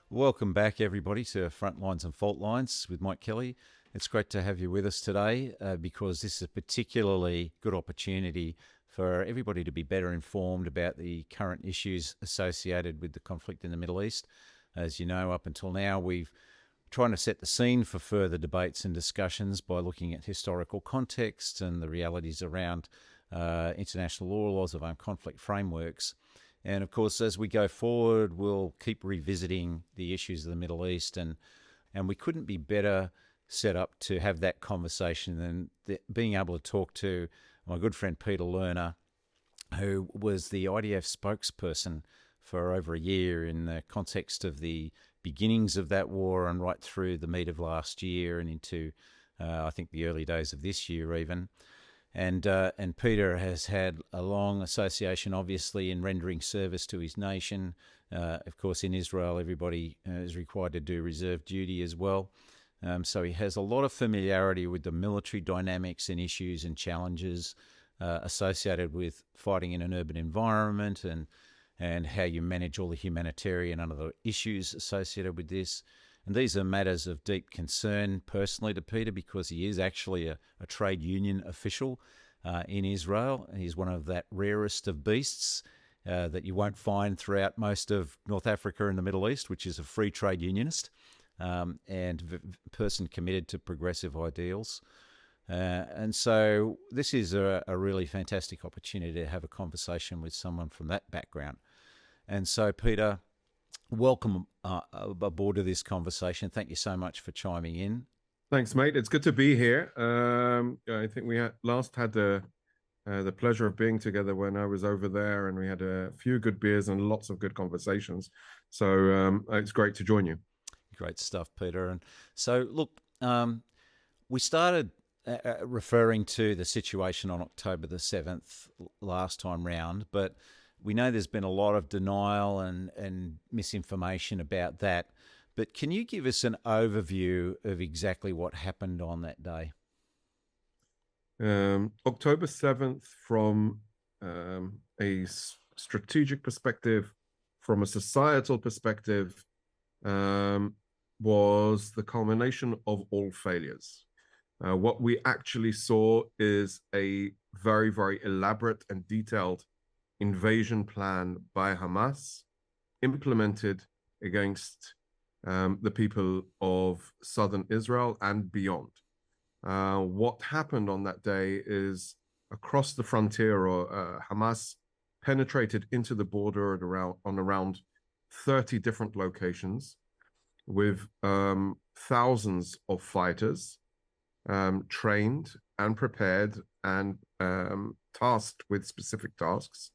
Welcome back, everybody, to Frontlines and Faultlines with Mike Kelly. It's great to have you with us today because this is a particularly good opportunity for everybody to be better informed about the current issues associated with the conflict in the Middle East. As you know, up until now, we've trying to set the scene for further debates and discussions by looking at historical context and the realities around international law, laws of armed conflict frameworks. And of course, as we go forward, we'll keep revisiting the issues of the Middle East, and we couldn't be better set up to have that conversation than being able to talk to my good friend Peter Lerner, who was the IDF spokesperson for over a year in the context of the beginnings of that war and right through the meat of last year and into, I think, the early days of this year even. And Peter has had a long association, obviously, in rendering service to his nation. Of course, in Israel, everybody is required to do reserve duty as well. So he has a lot of familiarity with the military dynamics and issues and challenges associated with fighting in an urban environment and how you manage all the humanitarian and other issues associated with this. And these are matters of deep concern personally to Peter because he is actually a trade union official in Israel. He's one of that rarest of beasts that you won't find throughout most of North Africa and the Middle East, which is a free trade unionist and a person committed to progressive ideals. And so this is a really fantastic opportunity to have a conversation with someone from that background. And so, Peter, welcome aboard to this conversation. Thank you so much for chiming in. Thanks, mate. It's good to be here. I think we last had the pleasure of being together when I was over there, and we had a few good beers and lots of good conversations. So it's great to join you. Great stuff, Peter. And so, look, we started referring to the situation on October the 7th last time round, but we know there's been a lot of denial and misinformation about that. But can you give us an overview of exactly what happened on that day? October 7th, from a strategic perspective, from a societal perspective, was the culmination of all failures. What we actually saw is a very, very elaborate and detailed invasion plan by Hamas implemented against the people of southern Israel and beyond. What happened on that day is across the frontier, Hamas penetrated into the border at around 30 different locations with thousands of fighters trained and prepared and tasked with specific tasks.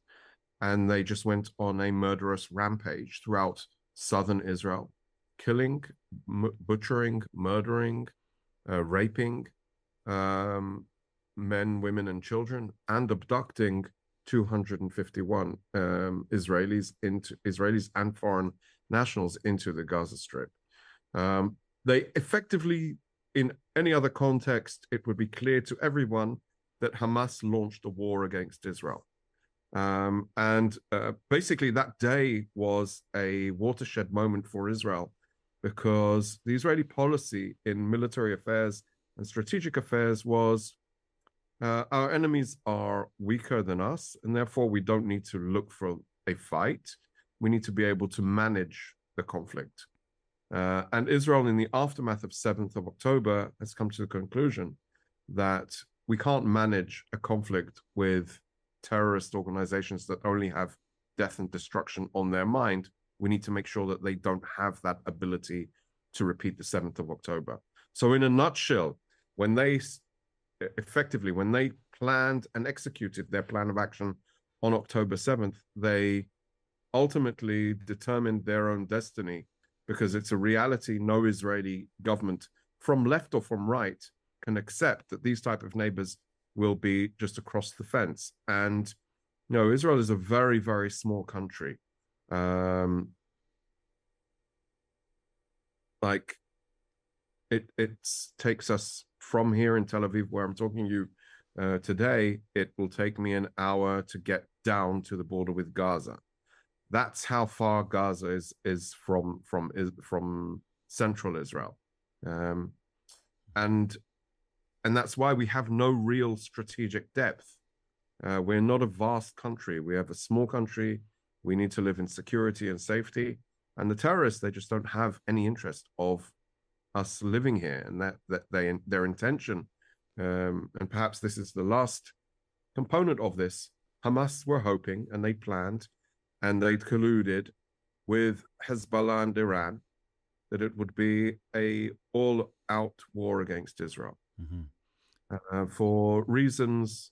And they just went on a murderous rampage throughout southern Israel, killing, butchering, murdering, raping men, women, and children, and abducting 251 Israelis and foreign nationals into the Gaza Strip. They effectively, in any other context, it would be clear to everyone that Hamas launched a war against Israel. Basically, that day was a watershed moment for Israel because the Israeli policy in military affairs and strategic affairs was our enemies are weaker than us, and therefore we don't need to look for a fight. We need to be able to manage the conflict. And Israel, in the aftermath of 7th of October, has come to the conclusion that we can't manage a conflict with terrorist organizations that only have death and destruction on their mind. We need to make sure that they don't have that ability to repeat the 7th of October. So in a nutshell, when they planned and executed their plan of action on October 7th, they ultimately determined their own destiny because it's a reality no Israeli government from left or from right can accept that these type of neighbors will be just across the fence. And, you know, Israel is a very, very small country. It takes us from here in Tel Aviv, where I'm talking to you today, it will take me an hour to get down to the border with Gaza. That's how far Gaza is from central Israel, and that's why we have no real strategic depth. We're not a vast country. We have a small country. We need to live in security and safety. And the terrorists, they just don't have any interest of us living here, and their intention, and perhaps this is the last component of this. Hamas were hoping, and they planned, and they'd colluded with Hezbollah and Iran that it would be a all-out war against Israel, for reasons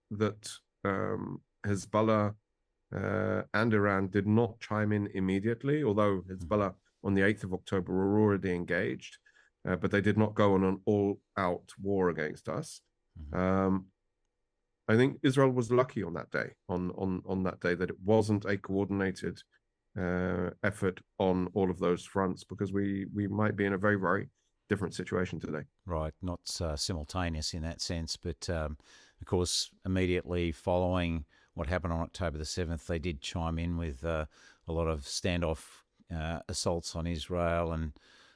that Hezbollah and Iran did not chime in immediately, although Hezbollah on the 8th of October were already engaged, but they did not go on an all-out war against us. I think Israel was lucky on that day, on that day, that it wasn't a coordinated effort on all of those fronts, because we might be in a very, very different situation today. Right, not simultaneous in that sense, but of course, immediately following what happened on October the 7th, they did chime in with a lot of standoff assaults on Israel and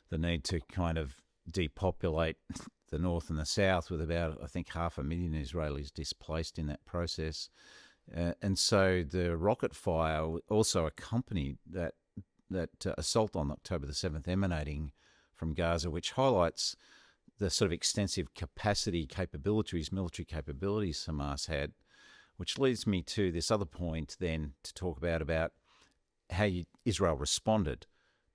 the need to kind of depopulate the north and the south, with about, I think, 500,000 Israelis displaced in that process. And so the rocket fire also accompanied that assault on October the 7th, emanating from Gaza, which highlights the sort of extensive capacity, capabilities, military capabilities Hamas had, which leads me to this other point then to talk about how Israel responded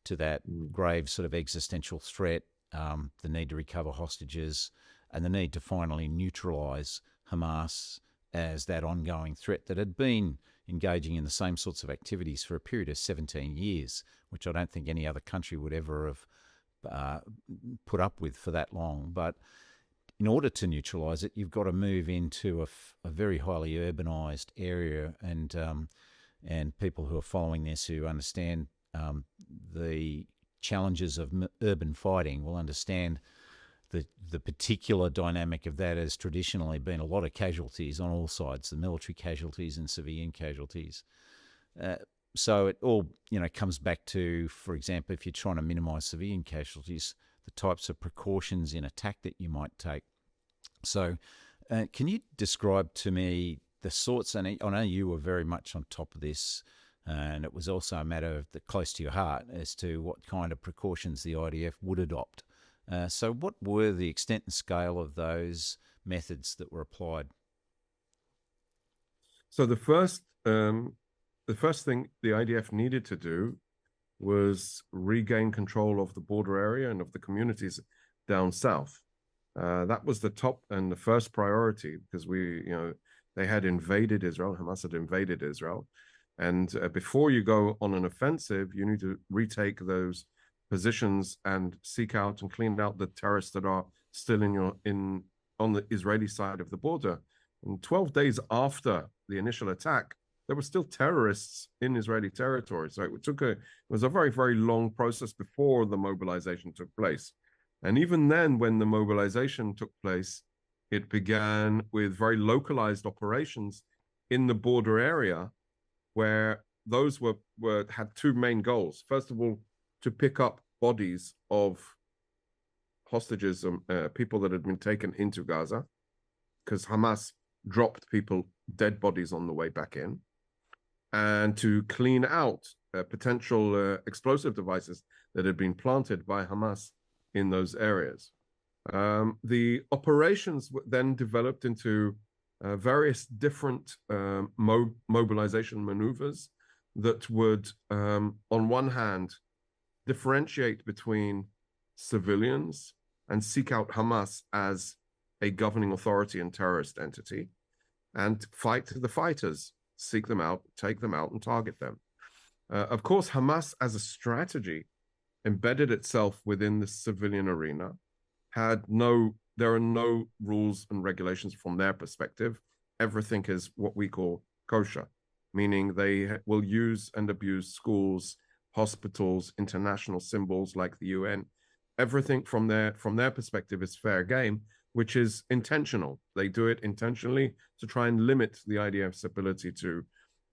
to that grave sort of existential threat, the need to recover hostages, and the need to finally neutralise Hamas as that ongoing threat that had been engaging in the same sorts of activities for a period of 17 years, which I don't think any other country would ever have put up with for that long. But in order to neutralise it, you've got to move into a very highly urbanised area, and people who are following this, who understand the challenges of urban fighting, will understand the particular dynamic of that has traditionally been a lot of casualties on all sides, the military casualties and civilian casualties. So it all, comes back to, for example, if you're trying to minimise civilian casualties, the types of precautions in attack that you might take. So can you describe to me the sorts, and I know you were very much on top of this, and it was also a matter of close to your heart as to what kind of precautions the IDF would adopt. So what were the extent and scale of those methods that were applied? So the first thing the IDF needed to do was regain control of the border area and of the communities down south. That was the top and the first priority, because they had invaded Israel. Hamas had invaded Israel. And before you go on an offensive, you need to retake those positions and seek out and clean out the terrorists that are still on the Israeli side of the border. And 12 days after the initial attack, there were still terrorists in Israeli territory. So it was a very, very long process before the mobilization took place. And even then, when the mobilization took place, it began with very localized operations in the border area, where those had two main goals. First of all, to pick up bodies of hostages, people that had been taken into Gaza, because Hamas dropped dead bodies on the way back in, and to clean out potential explosive devices that had been planted by Hamas in those areas. The operations then developed into various different mobilization maneuvers that would, on one hand, differentiate between civilians and seek out Hamas as a governing authority and terrorist entity, and fight the fighters, seek them out, take them out, and target them. Of course, Hamas as a strategy embedded itself within the civilian arena. There are no rules and regulations from their perspective. Everything is what we call kosher, meaning they will use and abuse schools, hospitals, international symbols like the UN. Everything from their perspective is fair game, which is intentional. They do it intentionally to try and limit the IDF's ability to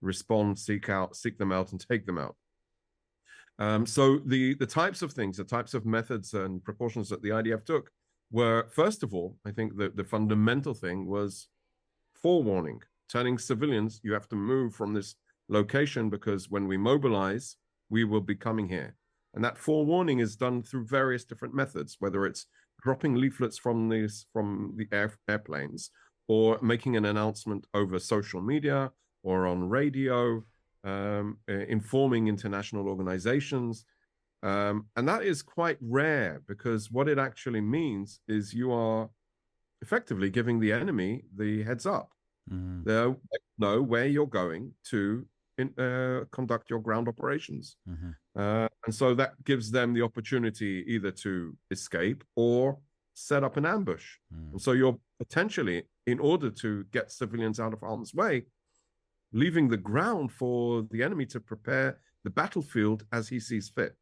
respond, seek them out, and take them out. So the types of things, the types of methods and precautions that the IDF took were, first of all, I think the fundamental thing was forewarning, telling civilians, you have to move from this location because when we mobilize, we will be coming here. And that forewarning is done through various different methods, whether it's dropping leaflets from the airplanes, or making an announcement over social media or on radio, informing international organizations. And that is quite rare, because what it actually means is you are effectively giving the enemy the heads up. They know where you're going to conduct your ground operations. And so that gives them the opportunity either to escape or set up an ambush. And so you're potentially, in order to get civilians out of harm's way, leaving the ground for the enemy to prepare the battlefield as he sees fit.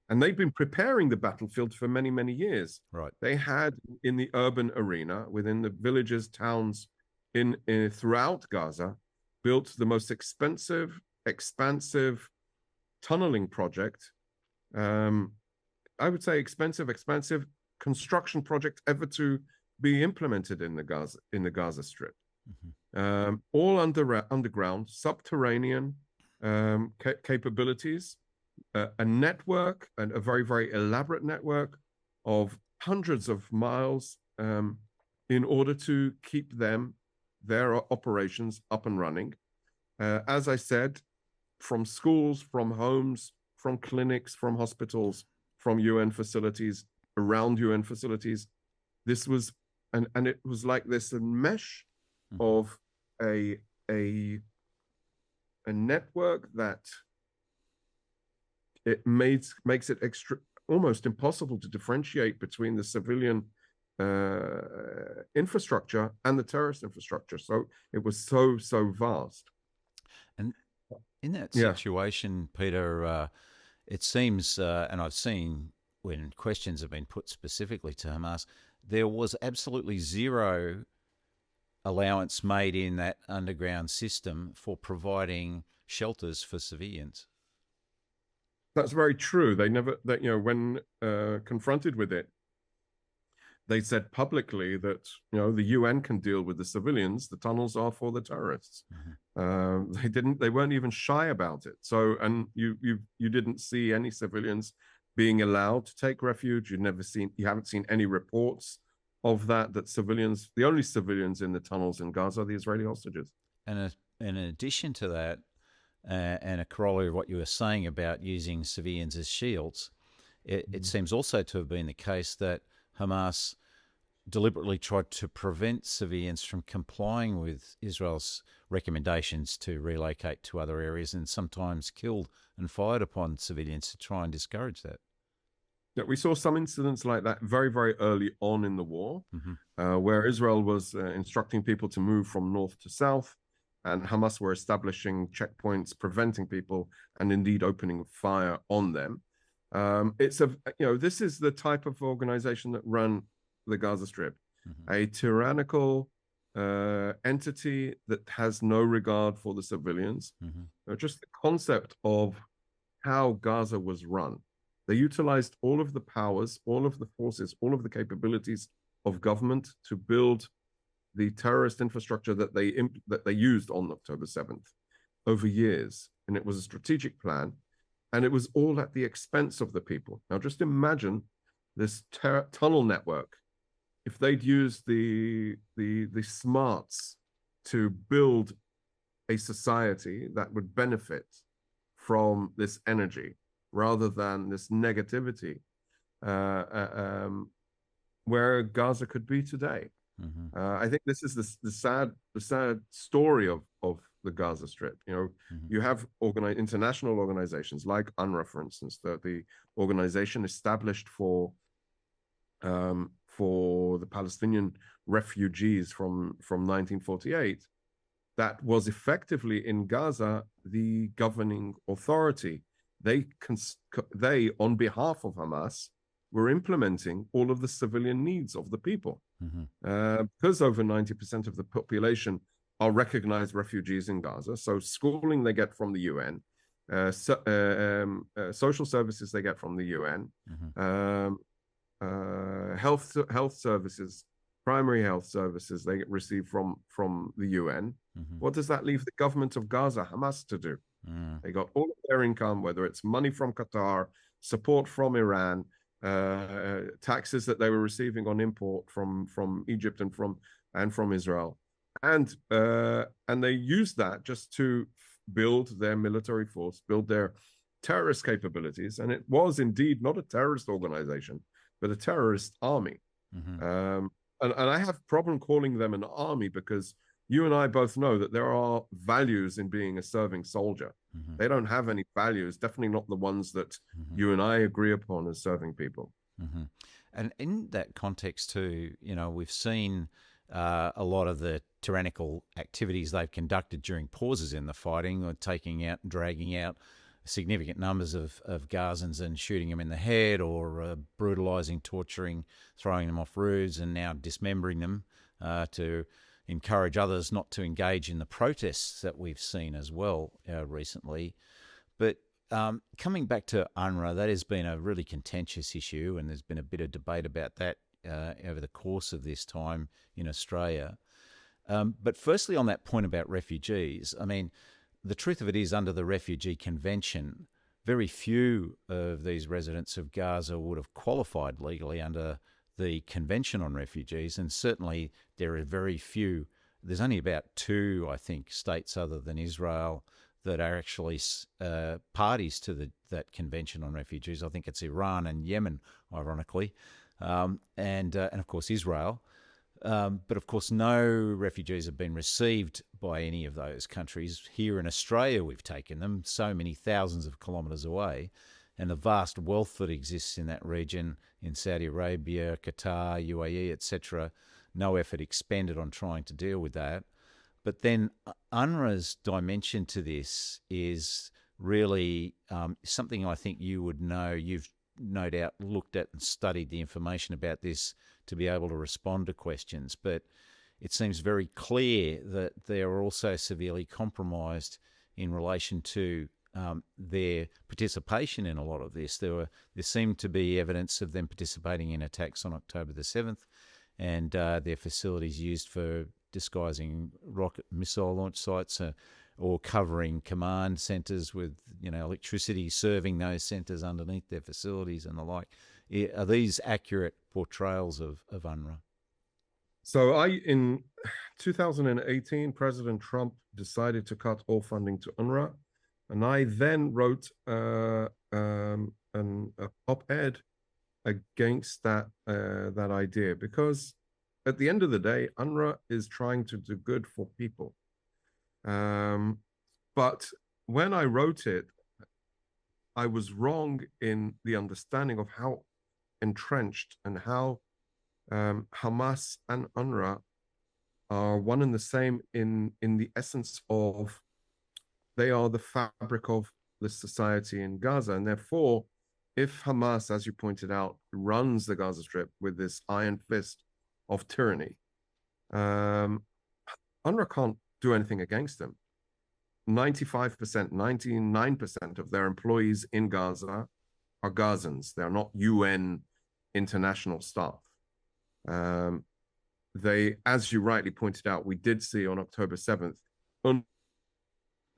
And they've been preparing the battlefield for many, many years. Right. They had, in the urban arena, within the villages, towns throughout Gaza, built the most expensive, expansive tunneling project. I would say expensive construction project ever to be implemented in the Gaza Strip. All underground, subterranean capabilities, a network, and a very, very elaborate network of hundreds of miles in order to keep their operations up and running. As I said, from schools, from homes, from clinics, from hospitals, from UN facilities, around UN facilities. This was, and it was like this, a mesh of a network that it makes it almost impossible to differentiate between the civilian infrastructure and the terrorist infrastructure. So it was so vast. And in that situation, Peter, it seems, and I've seen when questions have been put specifically to Hamas, there was absolutely zero allowance made in that underground system for providing shelters for civilians. That's very true. When confronted with it, they said publicly that, the UN can deal with the civilians. The tunnels are for the terrorists. They weren't even shy about it. So, and you didn't see any civilians being allowed to take refuge. You haven't seen any reports of that civilians, the only civilians in the tunnels in Gaza are the Israeli hostages. And in addition to that, and a corollary of what you were saying about using civilians as shields, it seems also to have been the case that Hamas deliberately tried to prevent civilians from complying with Israel's recommendations to relocate to other areas, and sometimes killed and fired upon civilians to try and discourage that. Yeah, we saw some incidents like that very, very early on in the war, where Israel was instructing people to move from north to south, and Hamas were establishing checkpoints, preventing people, and indeed opening fire on them. This is the type of organization that run the Gaza Strip, a tyrannical entity that has no regard for the civilians. Just the concept of how Gaza was run. They utilized all of the powers, all of the forces, all of the capabilities of government to build the terrorist infrastructure that they used on October 7th over years. And it was a strategic plan, and it was all at the expense of the people. Now, just imagine this tunnel network. If they'd used the smarts to build a society that would benefit from this energy, rather than this negativity, where Gaza could be today. I think this is the sad story of the Gaza Strip. You have international organizations like UNRWA, for instance, the organization established for the Palestinian refugees from 1948, that was effectively in Gaza the governing authority. They, on behalf of Hamas, were implementing all of the civilian needs of the people. Because over 90% of the population are recognized refugees in Gaza. So schooling they get from the UN, social services they get from the UN, health services, primary health services they receive from the UN. What does that leave the government of Gaza, Hamas, to do? They got all of their income, whether it's money from Qatar, support from Iran, taxes that they were receiving on import from Egypt and from Israel, and they used that just to build their military force, build their terrorist capabilities, and it was indeed not a terrorist organization, but a terrorist army. And I have a problem calling them an army because you and I both know that there are values in being a serving soldier. They don't have any values, definitely not the ones that you and I agree upon as serving people. And in that context too, you know, we've seen a lot of the tyrannical activities they've conducted during pauses in the fighting, or taking out and dragging out significant numbers of Gazans and shooting them in the head, or brutalizing, torturing, throwing them off roofs, and now dismembering them to encourage others not to engage in the protests that we've seen as well recently. But coming back to UNRWA, that has been a really contentious issue, and there's been a bit of debate about that over the course of this time in Australia. But firstly, on that point about refugees, I mean, the truth of it is, under the Refugee Convention, very few of these residents of Gaza would have qualified legally under the Convention on Refugees, and certainly there are very few. There's only about 2, I think, states other than Israel that are actually parties to that Convention on Refugees. I think it's Iran and Yemen, ironically, and of course Israel. But of course, no refugees have been received by any of those countries. Here in Australia, we've taken them so many thousands of kilometres away, and the vast wealth that exists in that region, in Saudi Arabia, Qatar, UAE, etc., no effort expended on trying to deal with that. But then UNRWA's dimension to this is really something I think you would know. You've no doubt looked at and studied the information about this to be able to respond to questions. But it seems very clear that they are also severely compromised in relation to their participation in a lot of this. There seemed to be evidence of them participating in attacks on October the 7th, and their facilities used for disguising rocket missile launch sites, or covering command centres with, you know, electricity serving those centres underneath their facilities and the like. Are these accurate portrayals of UNRWA? So in 2018, President Trump decided to cut all funding to UNRWA, and I then wrote an op-ed against that idea, because at the end of the day, UNRWA is trying to do good for people. But when I wrote it, I was wrong in the understanding of how entrenched and how Hamas and UNRWA are one and the same in the essence of they are the fabric of the society in Gaza. And therefore, if Hamas, as you pointed out, runs the Gaza Strip with this iron fist of tyranny, UNRWA can't do anything against them. 95%, 99% of their employees in Gaza are Gazans. They're not UN international staff. They, as you rightly pointed out, we did see on October 7th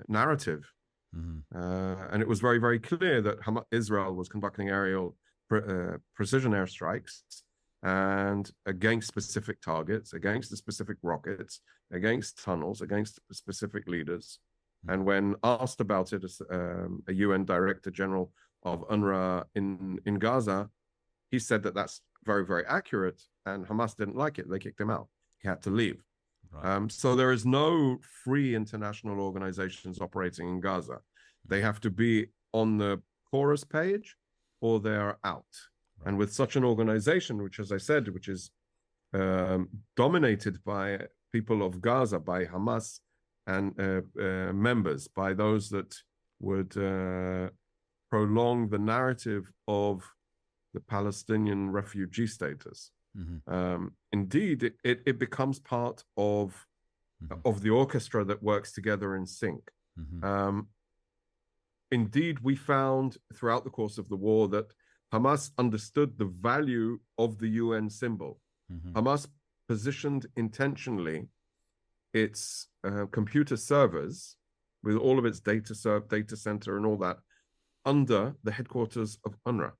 narrative. And it was very, very clear that Israel was conducting aerial precision airstrikes and against specific targets, against the specific rockets, against tunnels, against specific leaders. And when asked about it, a UN Director General of UNRWA in Gaza, he said that that's very, very accurate, and Hamas didn't like it. They kicked him out. He had to leave. Right. So there is no free international organizations operating in Gaza. They have to be on the chorus page or they're out. Right. And with such an organization, which, as I said, which is dominated by people of Gaza, by Hamas and members, by those that would prolong the narrative of the Palestinian refugee status. Indeed, it becomes part of of the orchestra that works together in sync. Indeed, we found throughout the course of the war that Hamas understood the value of the UN symbol. Hamas positioned intentionally its computer servers with all of its data center and all that under the headquarters of UNRWA.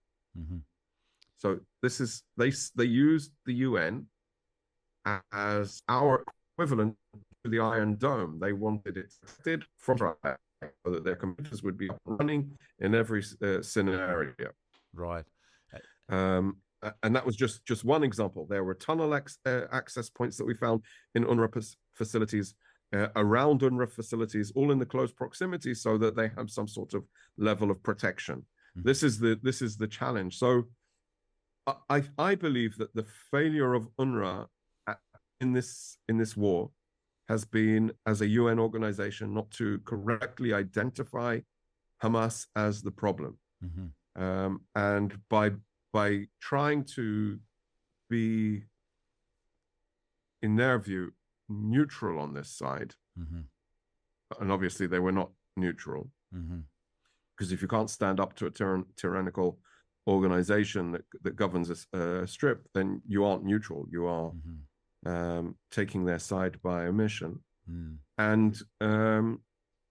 So this is they used the UN as our equivalent to the Iron Dome. They wanted it protected from so that their computers would be running in every scenario. Right. And that was just one example. There were tunnel access points that we found in UNRWA facilities, around UNRWA facilities, all in the close proximity, so that they have some sort of level of protection. This is the challenge. So I believe that the failure of UNRWA in this war has been, as a UN organization, not to correctly identify Hamas as the problem, and by trying to be, in their view, neutral on this side, and obviously they were not neutral, because if you can't stand up to a tyrannical organization that governs a strip, then you aren't neutral. You are taking their side by omission. And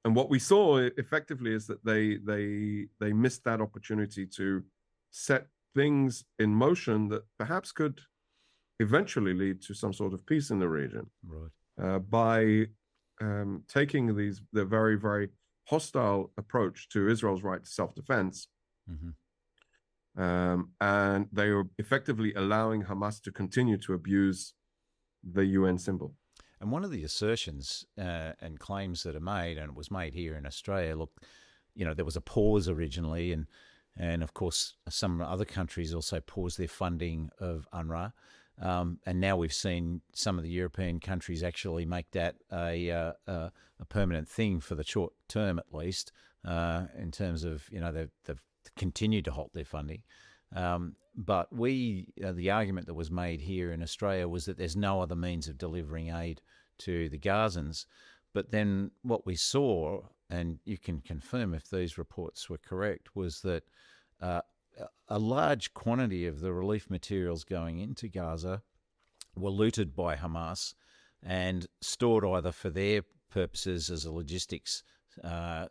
what we saw effectively is that they missed that opportunity to set things in motion that perhaps could eventually lead to some sort of peace in the region, by taking the very, very hostile approach to Israel's right to self-defense. And they were effectively allowing Hamas to continue to abuse the UN symbol. And one of the assertions and claims that are made, and it was made here in Australia, look, there was a pause originally, and of course some other countries also paused their funding of UNRWA, and now we've seen some of the European countries actually make that a permanent thing for the short term, at least, in terms of they've continued to halt their funding. But the argument that was made here in Australia was that there's no other means of delivering aid to the Gazans. But then what we saw, and you can confirm if these reports were correct, was that a large quantity of the relief materials going into Gaza were looted by Hamas and stored either for their purposes as a logistics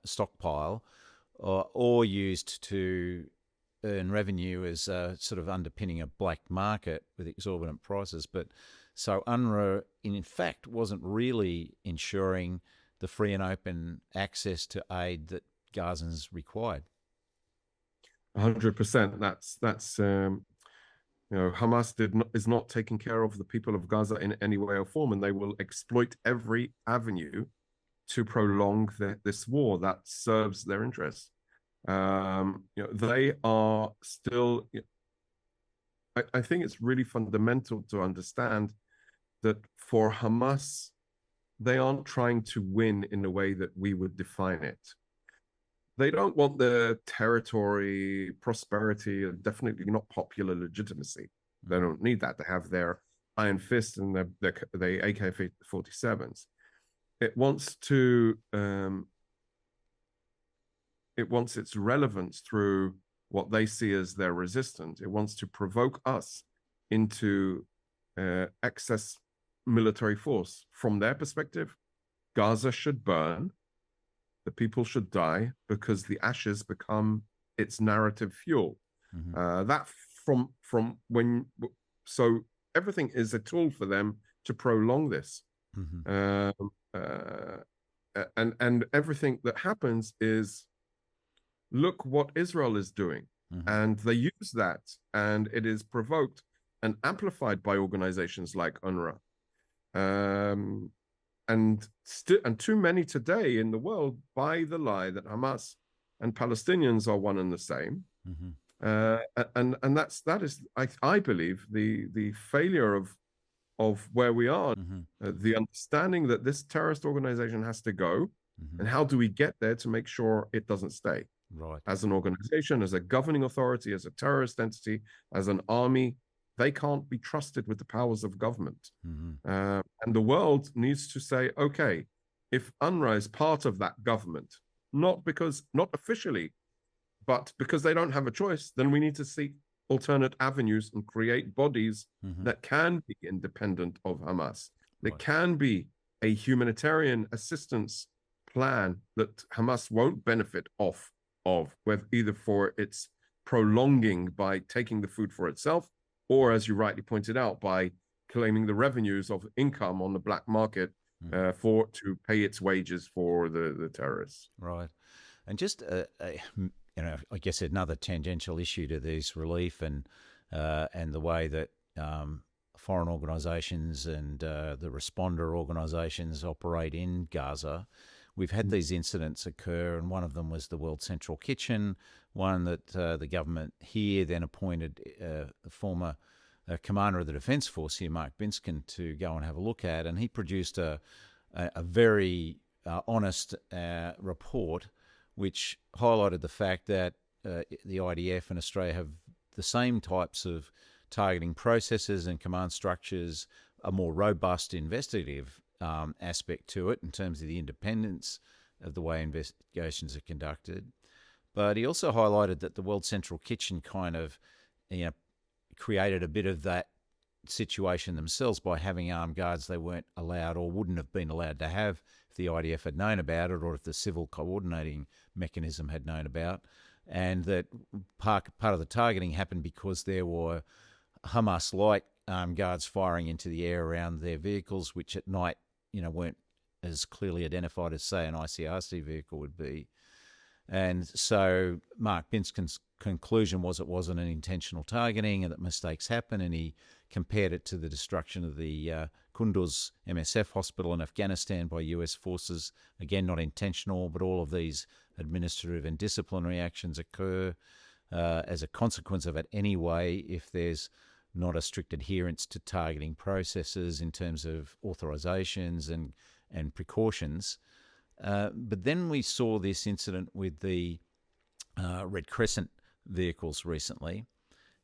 stockpile, or used to earn revenue as sort of underpinning a black market with exorbitant prices. But so UNRWA, in fact, wasn't really ensuring the free and open access to aid that Gazans required. 100%. That's Hamas is not taking care of the people of Gaza in any way or form, and they will exploit every avenue to prolong this war that serves their interests. They are still. I think it's really fundamental to understand that for Hamas, they aren't trying to win in the way that we would define it. They don't want the territory, prosperity, and definitely not popular legitimacy. They don't need that to have their iron fist and the AK-47s. It wants its relevance through what they see as their resistance. It wants to provoke us into excess military force. From their perspective, Gaza should burn. The people should die because the ashes become its narrative fuel. So everything is a tool for them to prolong this. And everything that happens is, look what Israel is doing. And they use that, and it is provoked and amplified by organizations like UNRWA. And too many today in the world buy the lie that Hamas and Palestinians are one and the same. And that is, I believe, the failure of where we are, the understanding that this terrorist organization has to go, and how do we get there to make sure it doesn't stay? Right. As an organization, as a governing authority, as a terrorist entity, as an army, they can't be trusted with the powers of government. Mm-hmm. And the world needs to say, okay, if UNRWA is part of that government, not officially, but because they don't have a choice, then we need to seek alternate avenues and create bodies that can be independent of Hamas. There can be a humanitarian assistance plan that Hamas won't benefit off of, whether either for its prolonging by taking the food for itself, or as you rightly pointed out, by claiming the revenues of income on the black market to pay its wages for the terrorists. Right. And just I guess another tangential issue to this relief and the way that foreign organisations and the responder organisations operate in Gaza. We've had these incidents occur, and one of them was the World Central Kitchen, one that the government here then appointed a former commander of the Defence Force here, Mark Binskin, to go and have a look at, and he produced a very honest report which highlighted the fact that the IDF and Australia have the same types of targeting processes and command structures, a more robust investigative aspect to it in terms of the independence of the way investigations are conducted. But he also highlighted that the World Central Kitchen kind of created a bit of that situation themselves by having armed guards they weren't allowed or wouldn't have been allowed to have if the IDF had known about it or if the civil coordinating mechanism had known about, and that part of the targeting happened because there were Hamas-like armed guards firing into the air around their vehicles, which at night weren't as clearly identified as, say, an ICRC vehicle would be. And so Mark Binskin's conclusion was it wasn't an intentional targeting and that mistakes happen, and he compared it to the destruction of the Kunduz MSF hospital in Afghanistan by US forces. Again, not intentional, but all of these administrative and disciplinary actions occur as a consequence of it anyway if there's not a strict adherence to targeting processes in terms of authorizations and precautions. But then we saw this incident with the Red Crescent vehicles recently,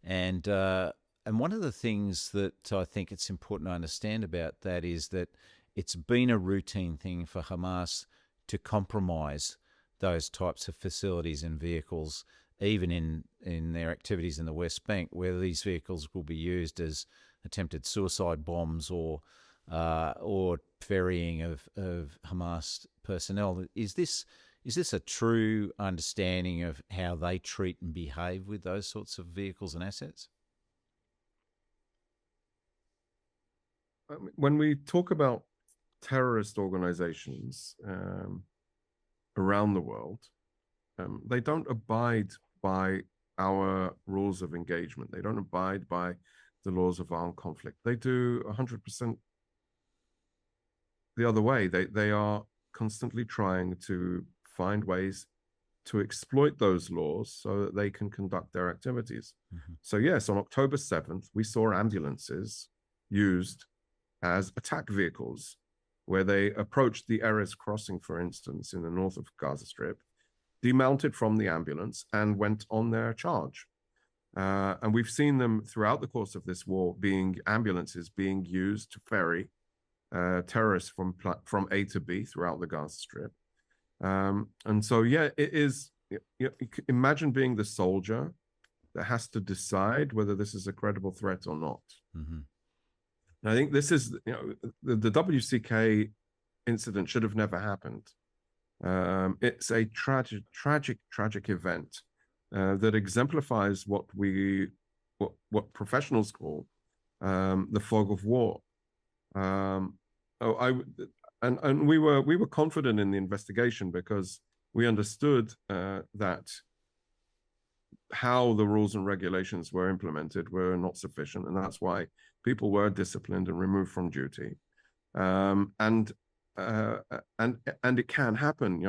and one of the things that I think it's important to understand about that is that it's been a routine thing for Hamas to compromise those types of facilities and vehicles, even in their activities in the West Bank, where these vehicles will be used as attempted suicide bombs or ferrying of Hamas personnel. Is this a true understanding of how they treat and behave with those sorts of vehicles and assets? When we talk about terrorist organizations around the world, they don't abide by our rules of engagement. They don't abide by the laws of armed conflict. They do 100% the other way. They are constantly trying to find ways to exploit those laws so that they can conduct their activities. So yes, on October 7th, we saw ambulances used as attack vehicles where they approached the Erez crossing, for instance, in the north of Gaza Strip, demounted from the ambulance and went on their charge. And we've seen them throughout the course of this war ambulances being used to ferry terrorists from A to B throughout the Gaza Strip. And so, yeah, it is, imagine being the soldier that has to decide whether this is a credible threat or not. And I think this is, the WCK incident should have never happened. It's a tragic event that exemplifies what professionals call the fog of war. And we were confident in the investigation because we understood that how the rules and regulations were implemented were not sufficient, and that's why people were disciplined and removed from duty. And it can happen.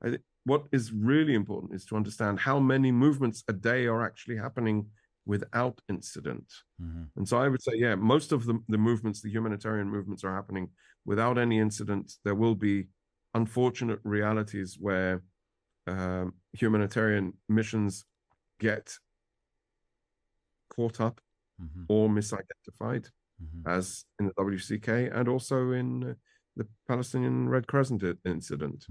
I think what is really important is to understand how many movements a day are actually happening without incident. And so I would say, yeah, most of the movements, the humanitarian movements, are happening without any incident. There will be unfortunate realities where humanitarian missions get caught up or misidentified, as in the WCK and also in the Palestinian Red Crescent incident.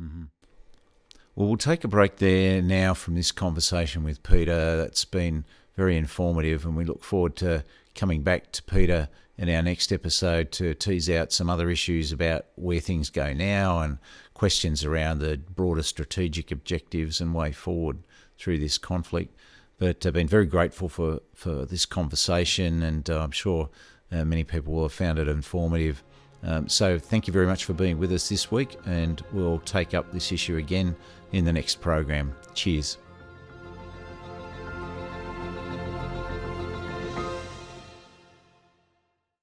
Well, we'll take a break there now from this conversation with Peter. That's been very informative, and we look forward to coming back to Peter in our next episode to tease out some other issues about where things go now and questions around the broader strategic objectives and way forward through this conflict. But I've been very grateful for this conversation, and I'm sure many people will have found it informative. So thank you very much for being with us this week, and we'll take up this issue again in the next program. Cheers.